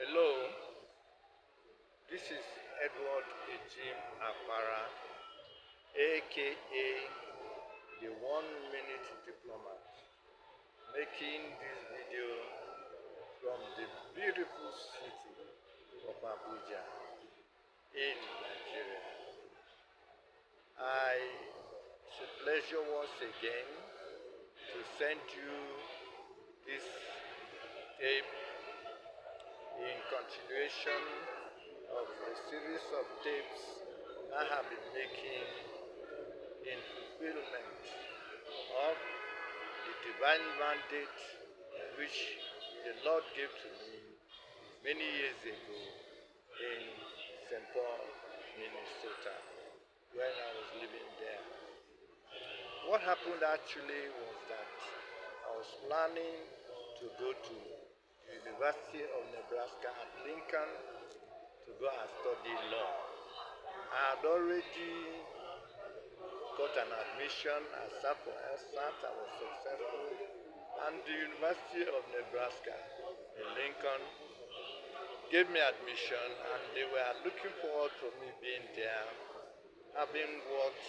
Hello, this is Edward Ejim Akwara, aka the 1 Minute Diplomat, making this video from the beautiful city of Abuja in Nigeria. It's a pleasure once again to send you this tape in continuation of a series of tapes I have been making in fulfillment of the divine mandate which the Lord gave to me many years ago in St. Paul, Minnesota, when I was living there. What happened actually was that I was planning to go to University of Nebraska at Lincoln to go and study law. I had already got an admission. I sat for LSAT, I was successful, and the University of Nebraska in Lincoln gave me admission, and they were looking forward to me being there, having worked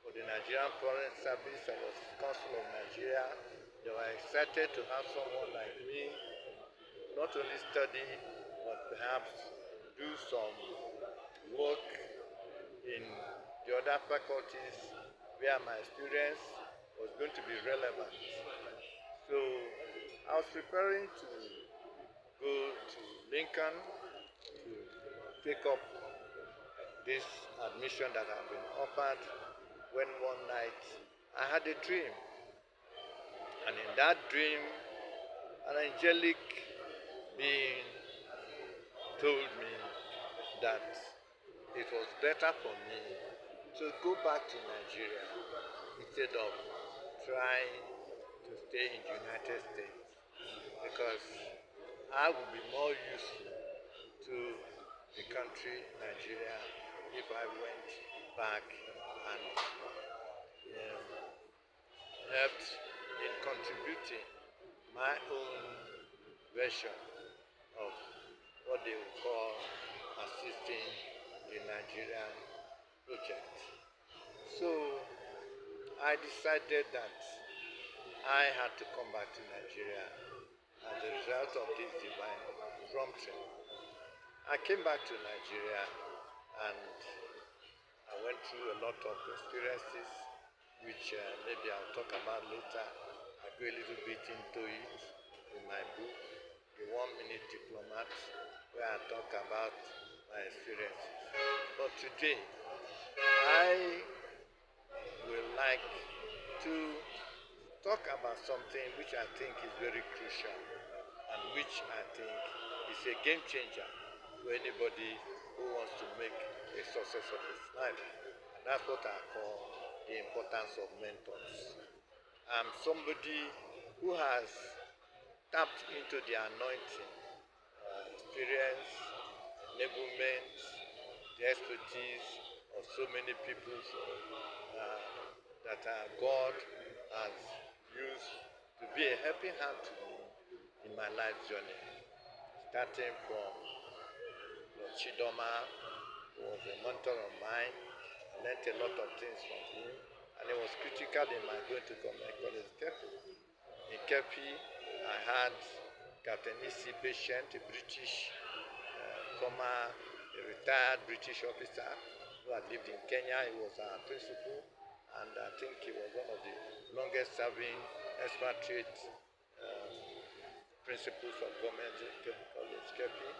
for the Nigerian Foreign Service. I was Consul of Nigeria. They were excited to have someone like me not only study, but perhaps do some work in the other faculties where my experience was going to be relevant. So I was preparing to go to Lincoln to take up this admission that I've been offered when one night I had a dream. And in that dream, an angelic being told me that it was better for me to go back to Nigeria instead of trying to stay in the United States, because I would be more useful to the country Nigeria if I went back and helped in contributing my own version of what they would call assisting the Nigerian project. So I decided that I had to come back to Nigeria as a result of this divine prompting. I came back to Nigeria and I went through a lot of experiences which maybe I'll talk about later. I go a little bit into it in my book, The 1 Minute Diplomat, where I talk about my experiences. But today, I would like to talk about something which I think is very crucial and which I think is a game changer for anybody who wants to make a success of his life. And that's what I call the importance of mentors. I'm somebody who has tapped into the anointing, experience, enablement, the expertise of so many people that God has used to be a helping hand to me in my life journey. Starting from Lord Chidoma, who was a mentor of mine. I learned a lot of things from him, and he was critical in my going to government college Kepi. In Kepi, I had Captain Emancipation, a British former retired British officer who had lived in Kenya. He was our principal, and I think he was one of the longest serving expatriate principals of government college Kepi.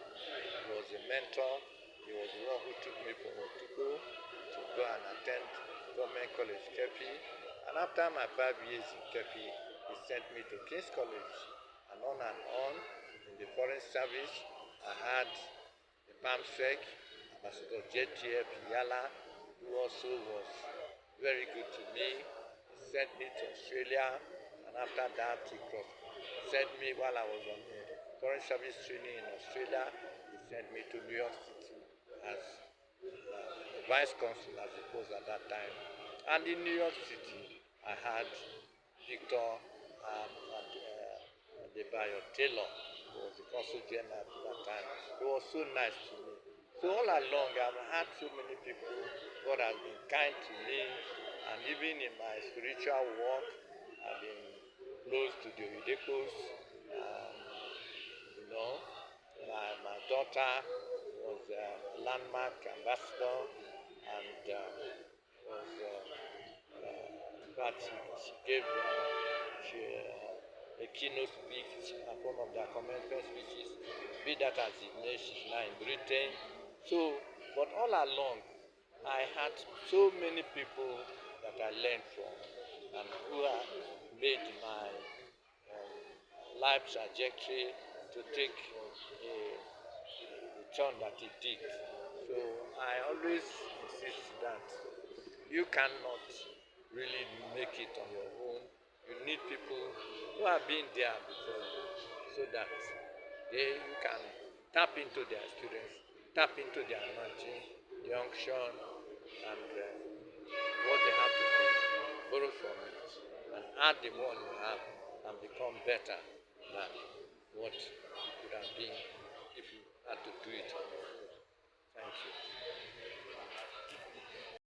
He was a mentor. He was the one who took me from Otuko to go and attend government college Kepi. And after my 5 years in Kepi, he sent me to King's College, and on in the foreign service. I had the PAMSEC, Ambassador JTF Yala, who also was very good to me. He sent me to Australia, and after that he sent me while I was on the foreign service training in Australia. He sent me to New York City as the vice consul, as it was at that time. And in New York City, I had Victor Adebayo Taylor, who was the consul general at that time. was so nice to me. So all along, I've had so many people. God has been kind to me, and even in my spiritual walk, I've been close to the Oedipus. You know, my daughter was a landmark ambassador, and was but she gave a keynote speech at one of their commencement speeches. Be that as it may, she's now in Britain. So, but all along, I had so many people that I learned from and who have made my life trajectory to take a turn that it did. So I always insist that you cannot really make it on your own. You need people who have been there before you so that you can tap into their experience, tap into their anointing, the unction, and what they have to do, borrow from it, and add the one you have and become better than what you could have been if you had to do it on your own. Thank you.